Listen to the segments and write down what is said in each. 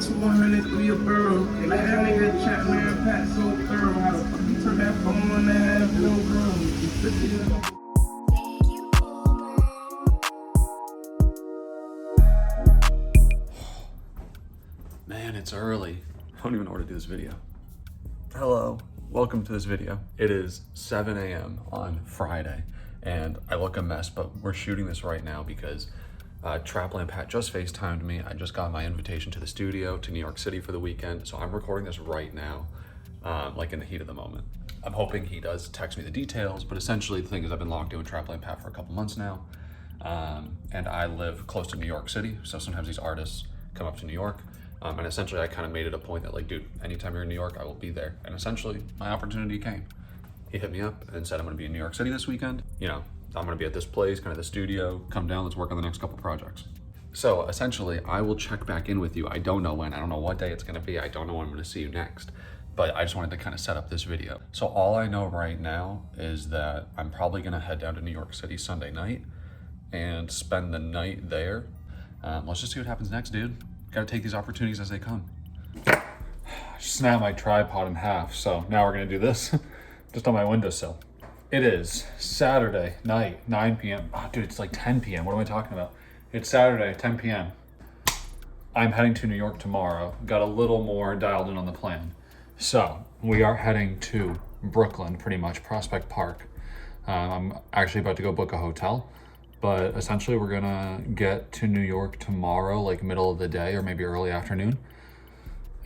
Zero to 100 through your burrow. And let that nigga Trapland Pat so thorough. How the fuck you turn that phone on and have no room? Man, it's early. I don't even know where to do this video. Hello, welcome to this video. It is 7 a.m. on Friday, and I look a mess, but we're shooting this right now because Trapland Pat just FaceTimed me. I just got my invitation to the studio to New York City for the weekend, so I'm recording this right now, like in the heat of the moment. I'm hoping he does text me the details, but essentially the thing is I've been locked in with Trapland Pat for a couple months now, and I live close to New York City, so sometimes these artists come up to New York. And essentially I kind of made it a point that like, dude, anytime you're in New York, I will be there. And essentially my opportunity came. He hit me up and said, I'm gonna be in New York City this weekend. You know, I'm gonna be at this place, kind of the studio, come down, let's work on the next couple projects. So essentially I will check back in with you. I don't know when, I don't know what day it's gonna be. I don't know when I'm gonna see you next, but I just wanted to kind of set up this video. So all I know right now is that I'm probably gonna head down to New York City Sunday night and spend the night there. Let's just see what happens next, dude. Gotta take these opportunities as they come. I snapped my tripod in half, so now we're gonna do this just on my windowsill. It is Saturday night, 9 p.m. Oh, dude, it's like 10 p.m. What am I talking about? It's Saturday, 10 p.m. I'm heading to New York tomorrow. Got a little more dialed in on the plan. So we are heading to Brooklyn, pretty much, Prospect Park. I'm actually about to go book a hotel. But essentially we're gonna get to New York tomorrow, like middle of the day or maybe early afternoon.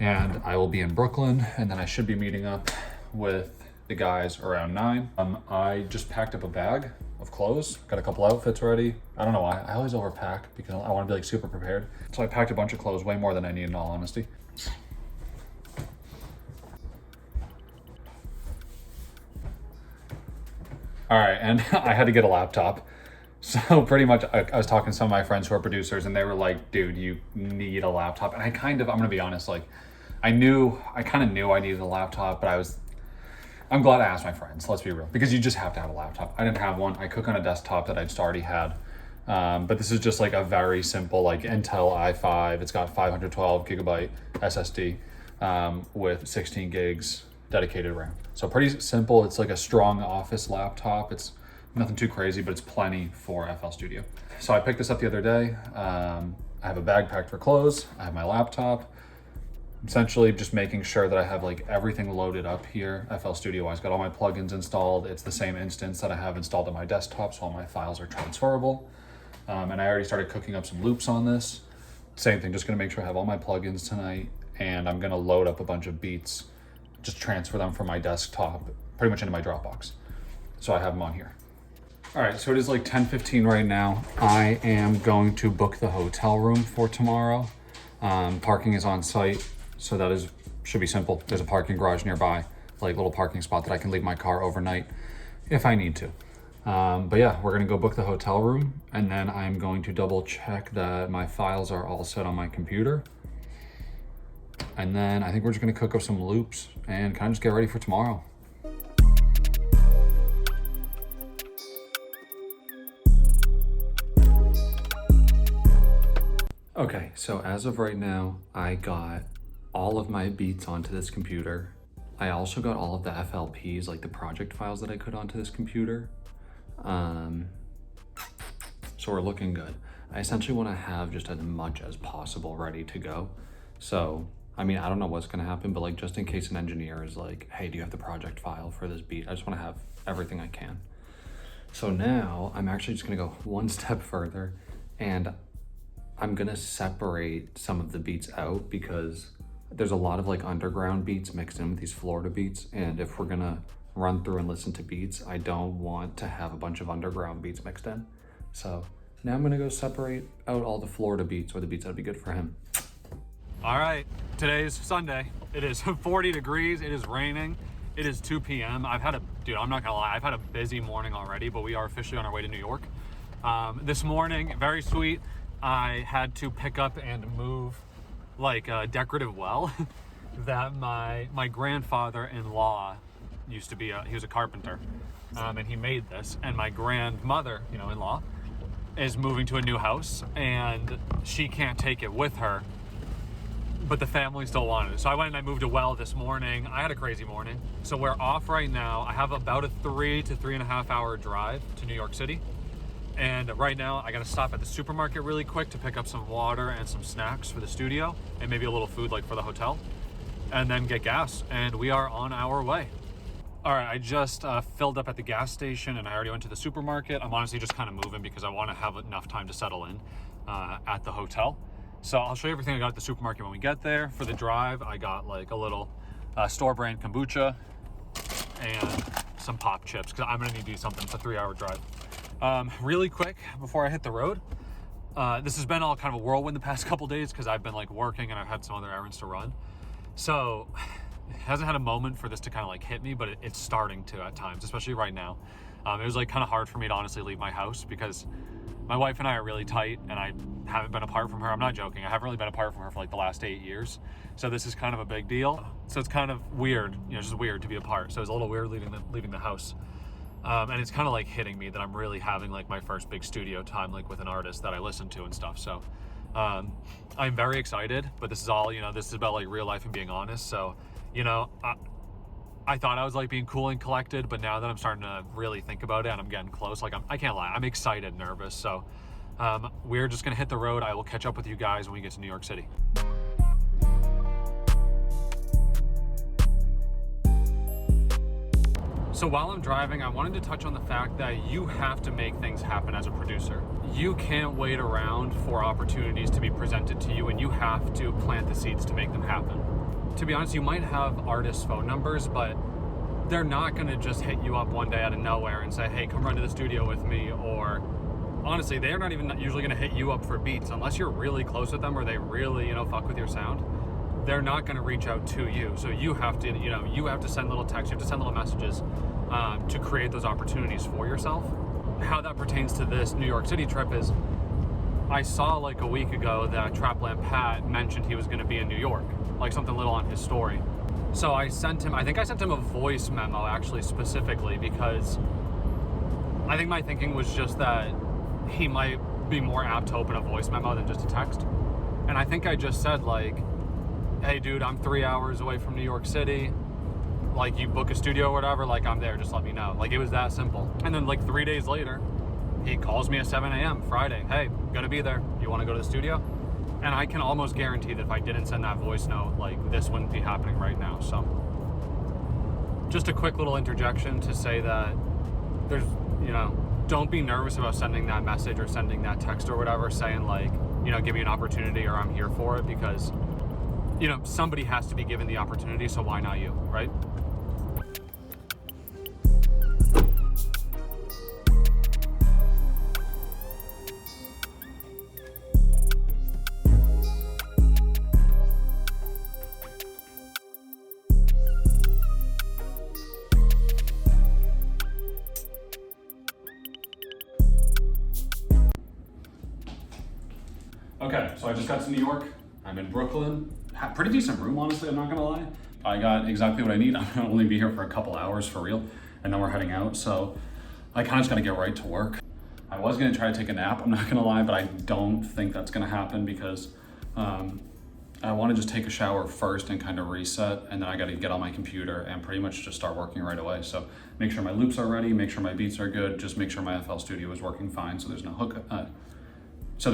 And I will be in Brooklyn, and then I should be meeting up with the guys around 9. I just packed up a bag of clothes, got a couple outfits ready. I don't know why, I always overpack because I wanna be like super prepared. So I packed a bunch of clothes, way more than I need in all honesty. All right, and I had to get a laptop. So pretty much I was talking to some of my friends who are producers, and they were like, dude, you need a laptop. And I'm gonna be honest, like I kind of knew I needed a laptop, but I'm glad I asked my friends, let's be real, because you just have to have a laptop. I didn't have one. I cook on a desktop that I just already had. But this is just like a very simple like Intel i5. It's got 512 gigabyte SSD with 16 gigs dedicated RAM. So pretty simple. It's like a strong office laptop. It's nothing too crazy, but it's plenty for FL Studio. So I picked this up the other day. I have a bag packed for clothes. I have my laptop. Essentially just making sure that I have like everything loaded up here, FL Studio wise. Got all my plugins installed. It's the same instance that I have installed on my desktop, so all my files are transferable. And I already started cooking up some loops on this. Same thing, just gonna make sure I have all my plugins tonight, and I'm gonna load up a bunch of beats, just transfer them from my desktop pretty much into my Dropbox. So I have them on here. All right, so it is like 10:15 right now. I am going to book the hotel room for tomorrow. Parking is on site, so that should be simple. There's a parking garage nearby, like little parking spot that I can leave my car overnight if I need to. But yeah, we're gonna go book the hotel room, and then I'm going to double check that my files are all set on my computer. And then I think we're just gonna cook up some loops and kind of just get ready for tomorrow. Okay, so as of right now, I got all of my beats onto this computer. I also got all of the FLPs, like the project files that I could onto this computer. So we're looking good. I essentially want to have just as much as possible ready to go. So, I mean, I don't know what's gonna happen, but like just in case an engineer is like, hey, do you have the project file for this beat? I just want to have everything I can. So now I'm actually just gonna go one step further, and I'm gonna separate some of the beats out because there's a lot of like underground beats mixed in with these Florida beats. And if we're gonna run through and listen to beats, I don't want to have a bunch of underground beats mixed in. So now I'm gonna go separate out all the Florida beats, or the beats that'd be good for him. All right, today's Sunday. It is 40 degrees, it is raining. It is 2 p.m. Dude, I'm not gonna lie, I've had a busy morning already, but we are officially on our way to New York. This morning, very sweet, I had to pick up and move like a decorative well that my grandfather-in-law used to be. He was a carpenter, and he made this. And my grandmother, in-law, is moving to a new house, and she can't take it with her but the family still wanted it. So I went and I moved a well this morning. I had a crazy morning. So we're off right now. I have about a 3 to 3.5 hour drive to New York City. And right now I gotta stop at the supermarket really quick to pick up some water and some snacks for the studio and maybe a little food like for the hotel, and then get gas, and we are on our way. All right, I just filled up at the gas station and I already went to the supermarket. I'm honestly just kind of moving because I want to have enough time to settle in at the hotel. So I'll show you everything I got at the supermarket when we get there. For the drive, I got like a little store brand kombucha and some pop chips because I'm gonna need to do something. It's a 3-hour drive. Really quick before I hit the road, this has been all kind of a whirlwind the past couple days because I've been like working and I've had some other errands to run. So it hasn't had a moment for this to kind of like hit me, but it's starting to at times, especially right now. It was like kind of hard for me to honestly leave my house because my wife and I are really tight and I haven't been apart from her. I'm not joking. I haven't really been apart from her for like the last 8 years. So this is kind of a big deal. So it's kind of weird, you know, just weird to be apart. So it's a little weird leaving the house. And it's kind of like hitting me that I'm really having like my first big studio time, like with an artist that I listen to and stuff. So I'm very excited, but this is all, you know, this is about like real life and being honest. So, you know, I thought I was like being cool and collected, but now that I'm starting to really think about it and I'm getting close, like I can't lie, I'm excited, nervous. So we're just gonna hit the road. I will catch up with you guys when we get to New York City. So while I'm driving, I wanted to touch on the fact that you have to make things happen as a producer. You can't wait around for opportunities to be presented to you, and you have to plant the seeds to make them happen. To be honest, you might have artists' phone numbers, but they're not gonna just hit you up one day out of nowhere and say, hey, come run to the studio with me. Or honestly, they're not even usually gonna hit you up for beats unless you're really close with them or they really, you know, fuck with your sound. They're not gonna reach out to you. So you have to, you know, you have to send little texts, you have to send little messages to create those opportunities for yourself. How that pertains to this New York City trip is, I saw like a week ago that Trapland Pat mentioned he was gonna be in New York, like something little on his story. So I sent him, I think I sent him a voice memo actually specifically because I think my thinking was just that he might be more apt to open a voice memo than just a text. And I think I just said like, hey dude, I'm 3 hours away from New York City. Like you book a studio or whatever, like I'm there, just let me know. Like it was that simple. And then like 3 days later, he calls me at 7 a.m. Friday. Hey, gonna be there. You wanna go to the studio? And I can almost guarantee that if I didn't send that voice note, like this wouldn't be happening right now. So just a quick little interjection to say that there's, you know, don't be nervous about sending that message or sending that text or whatever, saying like, you know, give me an opportunity or I'm here for it, because, you know, somebody has to be given the opportunity, so why not you, right? Okay, so I just got to New York. I'm in Brooklyn. Pretty decent room, honestly, I'm not gonna lie. I got exactly what I need. I'm gonna only be here for a couple hours for real, and then we're heading out, so I kinda just gotta get right to work. I was gonna try to take a nap, I'm not gonna lie, but I don't think that's gonna happen because I wanna just take a shower first and kind of reset, and then I gotta get on my computer and pretty much just start working right away. So make sure my loops are ready, make sure my beats are good, just make sure my FL Studio is working fine so there's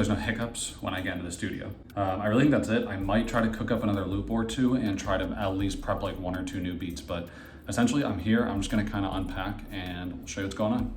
no hiccups when I get into the studio. I really think that's it. I might try to cook up another loop or two and try to at least prep like 1 or 2 new beats, but essentially I'm here. I'm just gonna kind of unpack and show you what's going on.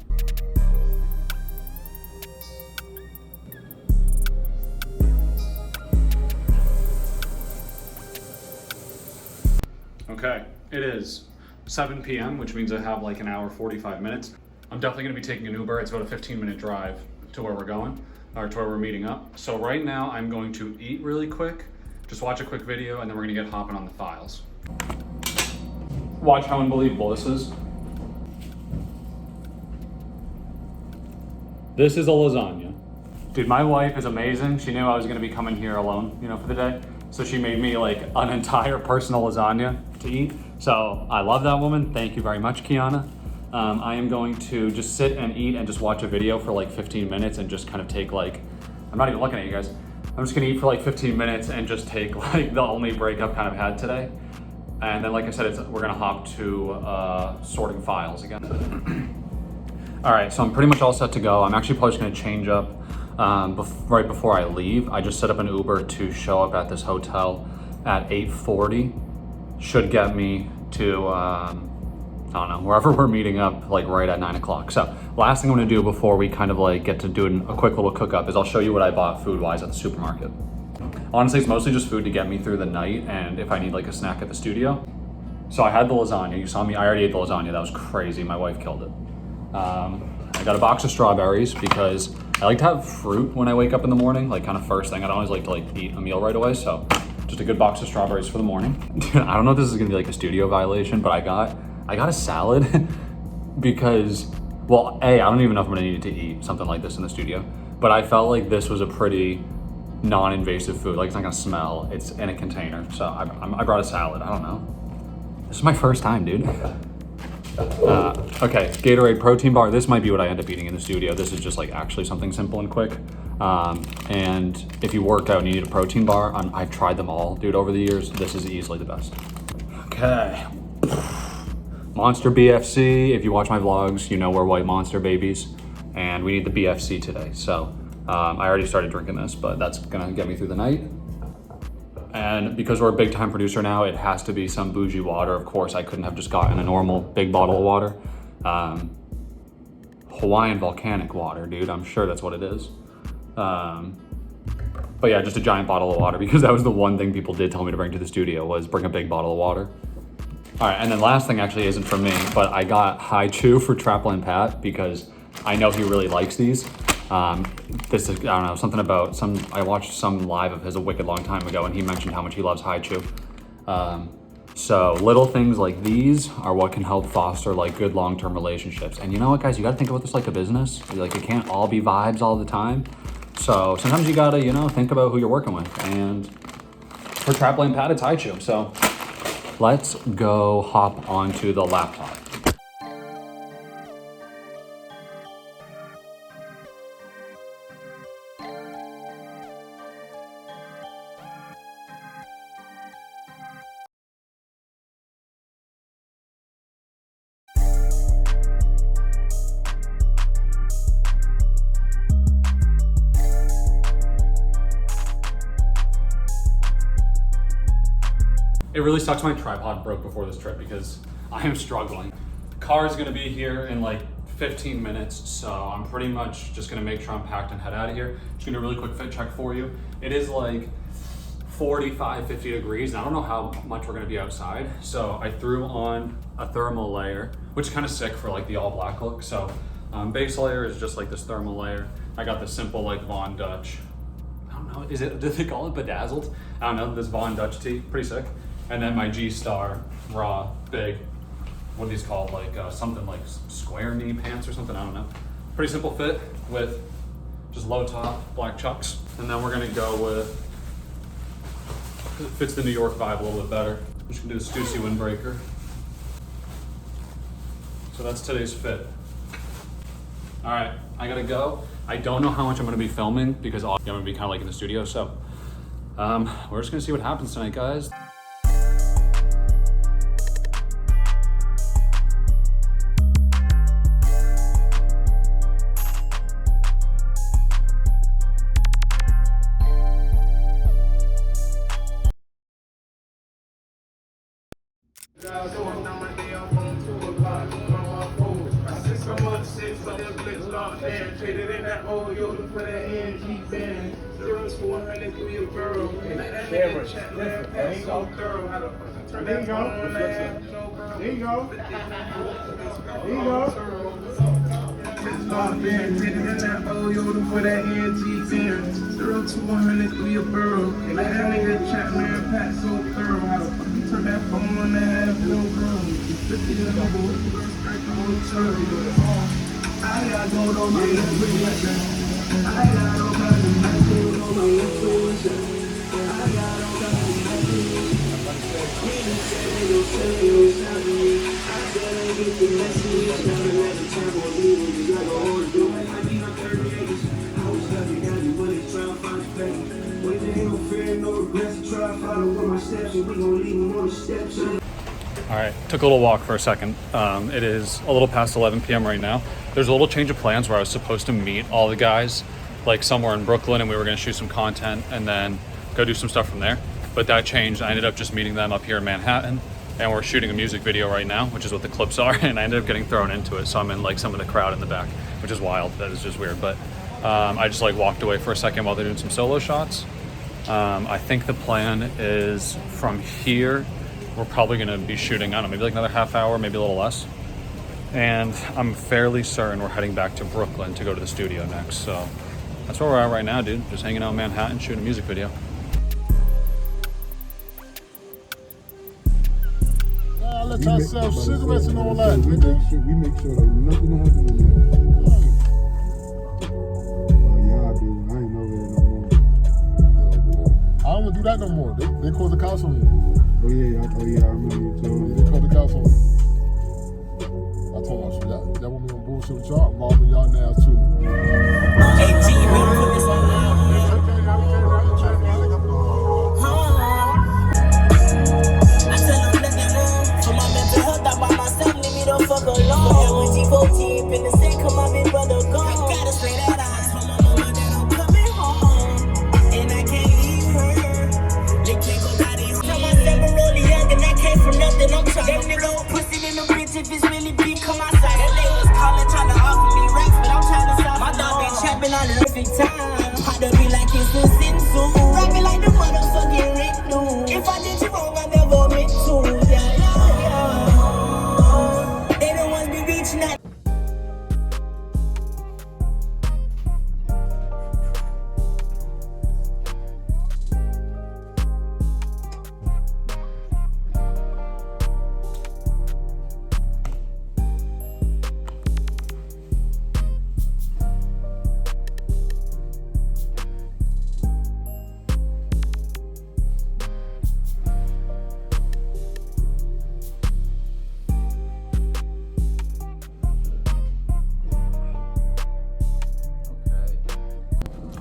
Okay, it is 7 p.m., which means I have like an hour, 45 minutes. I'm definitely gonna be taking an Uber. It's about a 15-minute drive to where we're going, or to where we're meeting up. So right now I'm going to eat really quick, just watch a quick video, and then we're gonna get hopping on the files. Watch how unbelievable this is. This is a lasagna. Dude, my wife is amazing. She knew I was gonna be coming here alone, you know, for the day. So she made me like an entire personal lasagna to eat. So I love that woman. Thank you very much, Kiana. I am going to just sit and eat and just watch a video for like 15 minutes and just kind of take like, I'm not even looking at you guys, I'm just gonna eat for like 15 minutes and just take like the only break I've kind of had today. And then, like I said, we're gonna hop to sorting files again. All right, so I'm pretty much all set to go. I'm actually probably just gonna change up right before I leave. I just set up an Uber to show up at this hotel at 8:40. Should get me to, I don't know, wherever we're meeting up, like right at 9 o'clock. So last thing I'm gonna do before we kind of like get to doing a quick little cook up is I'll show you what I bought food-wise at the supermarket. Honestly, it's mostly just food to get me through the night and if I need like a snack at the studio. So I had the lasagna. You saw me, I already ate the lasagna. That was crazy. My wife killed it. I got a box of strawberries because I like to have fruit when I wake up in the morning, like kind of first thing. I don't always like to eat a meal right away. So just a good box of strawberries for the morning. I don't know if this is gonna be like a studio violation, but I got a salad because, well, I don't even know if I'm gonna need to eat something like this in the studio, but I felt like this was a pretty non-invasive food. Like it's not gonna smell, it's in a container. So I brought a salad, I don't know. This is my first time, dude. Okay, Gatorade protein bar. This might be what I end up eating in the studio. This is just like actually something simple and quick. And if you work out and you need a protein bar, I've tried them all, dude, over the years. This is easily the best. Okay. Monster BFC. If you watch my vlogs, you know we're white monster babies. And we need the BFC today. So I already started drinking this, but that's gonna get me through the night. And because we're a big time producer now, it has to be some bougie water. Of course, I couldn't have just gotten a normal big bottle of water. Hawaiian volcanic water, dude. I'm sure that's what it is. But yeah, just a giant bottle of water because that was the one thing people did tell me to bring to the studio was bring a big bottle of water. All right, and then last thing actually isn't for me, but I got High Chew for Trapland Pat because I know he really likes these. This is, I don't know, something about I watched some live of his a wicked long time ago and he mentioned how much he loves High Chew. So little things like these are what can help foster like good long-term relationships. And you know what, guys, you gotta think about this like a business. Like it can't all be vibes all the time. So sometimes you gotta, you know, think about who you're working with. And for Trapland Pat, it's High Chew. So let's go hop onto the laptop. It really sucks my tripod broke before this trip because I am struggling. The car is gonna be here in like 15 minutes, so I'm pretty much just gonna make sure I'm packed and head out of here. Just gonna do a really quick fit check for you. It is like 45, 50 degrees, and I don't know how much we're gonna be outside. So I threw on a thermal layer, which is kind of sick for like the all black look. So base layer is just like this thermal layer. I got the simple like Von Dutch, I don't know, do they call it bedazzled? I don't know, this Von Dutch tee, pretty sick. And then my G-Star raw big, what are these called? Like something like square knee pants or something, I don't know. Pretty simple fit with just low top, black chucks. And then we're gonna go with, it fits the New York vibe a little bit better. I'm just gonna do the Stussy windbreaker. So that's today's fit. All right, I gotta go. I don't know how much I'm gonna be filming because I'm gonna be kind of like in the studio. So we're just gonna see what happens tonight, guys. There you go. There you go. There you go. For that antique band, 0 to 100 through your burrow. And let that nigga Trapland Pat so thorough. How the fuck you turn that phone on and have no room? 50 to the whole I got gold on my influencer. I got all kinds of gold on my influencer. I got all kinds of influencer. You said they gon' sell you, it's not me. I said I get the message. Never let the time on me. You got to hold it. I need my 30 acres. I was lucky, got me money, 12 5 play. steps and we gon' leave them on the steps. All right, took a little walk for a second. It is a little past 11 p.m. right now. There's a little change of plans where I was supposed to meet all the guys like somewhere in Brooklyn, and we were gonna shoot some content and then go do some stuff from there. But that changed. I ended up just meeting them up here in Manhattan, and we're shooting a music video right now, which is what the clips are, and I ended up getting thrown into it. So I'm in like some of the crowd in the back, which is wild. That is just weird. But I just like walked away for a second while they're doing some solo shots. I think the plan is from here, we're probably gonna be shooting, I don't know, maybe like another half hour, maybe a little less. And I'm fairly certain we're heading back to Brooklyn to go to the studio next. So that's where we're at right now, dude. Just hanging out in Manhattan, shooting a music video. I let y'all sell cigarettes and all that, We nigga. make sure that nothing happens to you. Oh, yeah, I do. I ain't over there no more. I don't want to do that no more. They called the cops on me. Oh, yeah, I remember you told me. They called the cops on me. I told them, y'all want me on bullshit with y'all? I'm mobbing y'all now, too. Fuck alone. G14 in the same, come on, big brother, go. I gotta say that I told my mama that I'm coming home, and I can't leave her. They can't go down these. Tell myself I'm really young and I came from nothing. I'm trying. That nigga pussy in the bitch if it's really big, come outside. That they was calling, trying to offer me racks, but I'm trying to stop. My dog been trapping on the perfect time. Pot to be like it's a sin soon. Rapping like the motherfucking Rick New. If I did you wrong, I never meant to. Yeah.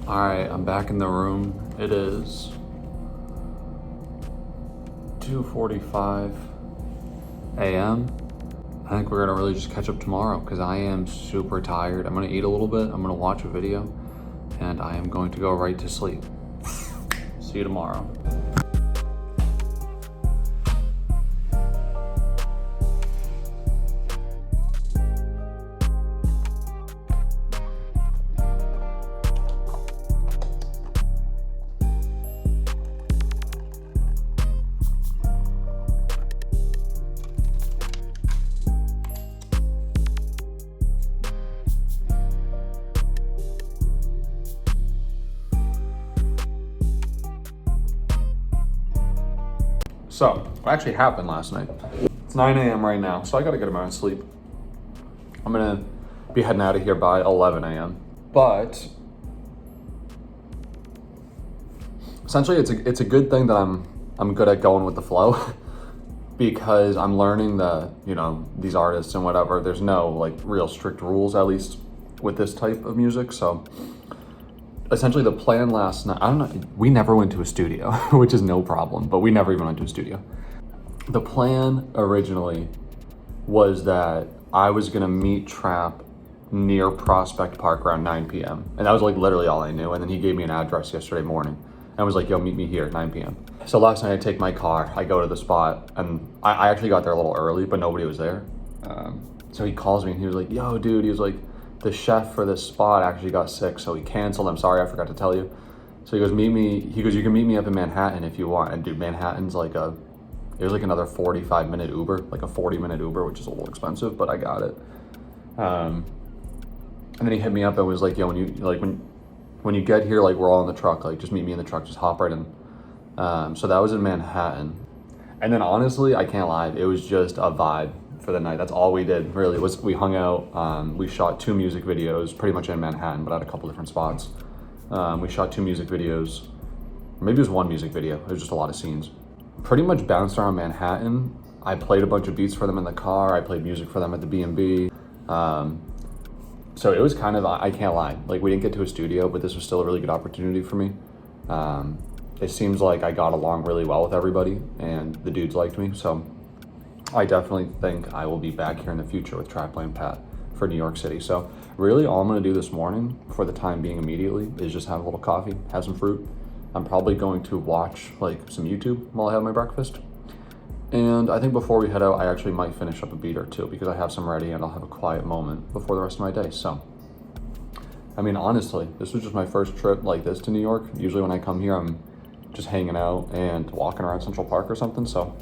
All right, I'm back in the room. It is 2:45 a.m. I think we're gonna really just catch up tomorrow because I am super tired. I'm gonna eat a little bit, I'm gonna watch a video, and I am going to go right to sleep. See you tomorrow. So, what actually happened last night? It's 9 a.m. right now, so I got a good amount of sleep. I'm gonna be heading out of here by 11 a.m. But essentially, it's a good thing that I'm good at going with the flow because I'm learning that, you know, these artists and whatever, there's no like real strict rules, at least with this type of music. So essentially the plan last night, I don't know, we never went to a studio, which is no problem, but we never even went to a studio. The plan originally was that I was gonna meet Trap near Prospect Park around 9 p.m. And that was like literally all I knew. And then he gave me an address yesterday morning and was like, yo, meet me here at 9 p.m. So last night I take my car, I go to the spot, and I actually got there a little early, but nobody was there. So he calls me and he was like, yo, dude, he was like, the chef for this spot actually got sick, so he canceled. I'm sorry, I forgot to tell you. So he goes, you can meet me up in Manhattan if you want. And dude, Manhattan's like it was like another 45-minute Uber, like a 40-minute Uber, which is a little expensive, but I got it. And then he hit me up and was like, yo, when you get here, like we're all in the truck, like just meet me in the truck, just hop right in. So that was in Manhattan. And then honestly, I can't lie, it was just a vibe for the night. That's all we did really, was we hung out. We shot 2 music videos pretty much in Manhattan, but at a couple different spots. We shot 2 music videos, or maybe it was 1 music video. It was just a lot of scenes. Pretty much bounced around Manhattan. I played a bunch of beats for them in the car. I played music for them at the B&B. So it was kind of, I can't lie, like we didn't get to a studio, but this was still a really good opportunity for me. it seems like I got along really well with everybody and the dudes liked me. So I definitely think I will be back here in the future with Trapland Pat for New York City. So really all I'm gonna do this morning for the time being immediately is just have a little coffee, have some fruit. I'm probably going to watch like some YouTube while I have my breakfast. And I think before we head out, I actually might finish up a beat or two because I have some ready and I'll have a quiet moment before the rest of my day. So, I mean, honestly, this was just my first trip like this to New York. Usually when I come here, I'm just hanging out and walking around Central Park or something. So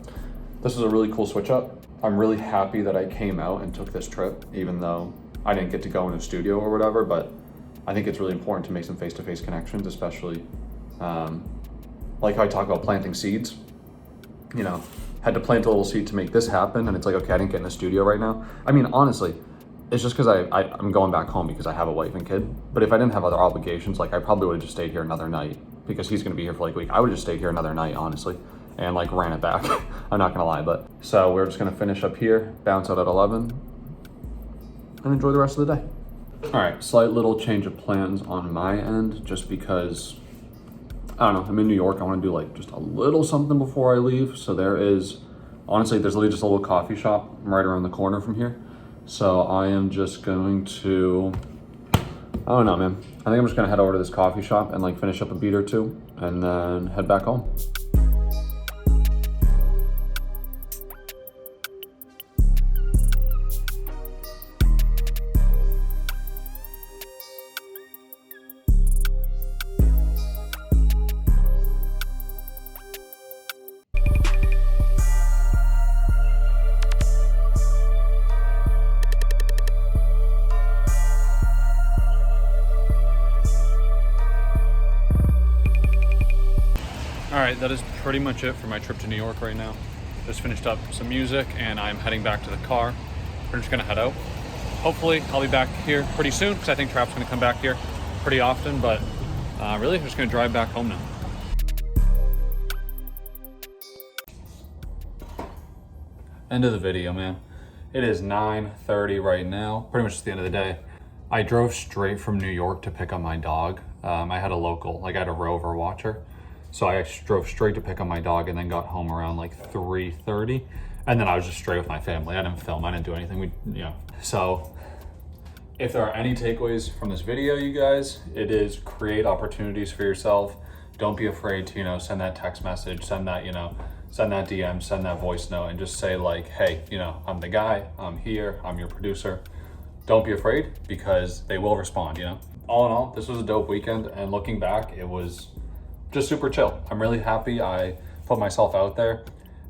this is a really cool switch up. I'm really happy that I came out and took this trip, even though I didn't get to go in a studio or whatever, but I think it's really important to make some face-to-face connections, especially like how I talk about planting seeds. You know, had to plant a little seed to make this happen, and it's like, okay, I didn't get in the studio right now. I mean, honestly, it's just because I'm going back home because I have a wife and kid. But if I didn't have other obligations, like I probably would have just stayed here another night because he's gonna be here for like a week. I would have just stayed here another night, honestly, and like ran it back. I'm not gonna lie, but so we're just gonna finish up here, bounce out at 11, and enjoy the rest of the day. All right, slight little change of plans on my end, just because, I don't know, I'm in New York. I want to do like just a little something before I leave. So honestly, there's literally just a little coffee shop right around the corner from here. So I am just going to, I don't know, man. I think I'm just gonna head over to this coffee shop and like finish up a beat or two and then head back home. All right, that is pretty much it for my trip to New York right now. Just finished up some music and I'm heading back to the car. We're just gonna head out. Hopefully I'll be back here pretty soon because I think Trap's gonna come back here pretty often, but really I'm just gonna drive back home now. End of the video, man. It is 9:30 right now, pretty much just the end of the day. I drove straight from New York to pick up my dog. I had a local, like I had a Rover watcher. So I drove straight to pick up my dog and then got home around like 3:30. And then I was just straight with my family. I didn't film, I didn't do anything. So if there are any takeaways from this video, you guys, it is create opportunities for yourself. Don't be afraid to, send that text message, send that DM, send that voice note and just say like, hey, I'm the guy, I'm here, I'm your producer. Don't be afraid because they will respond, All in all, this was a dope weekend and looking back, it was just super chill. I'm really happy I put myself out there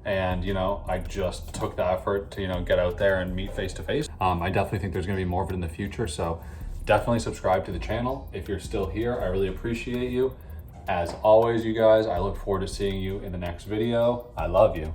and, I just took the effort to, get out there and meet face to face. I definitely think there's gonna be more of it in the future. So definitely subscribe to the channel. If you're still here, I really appreciate you. As always, you guys, I look forward to seeing you in the next video. I love you.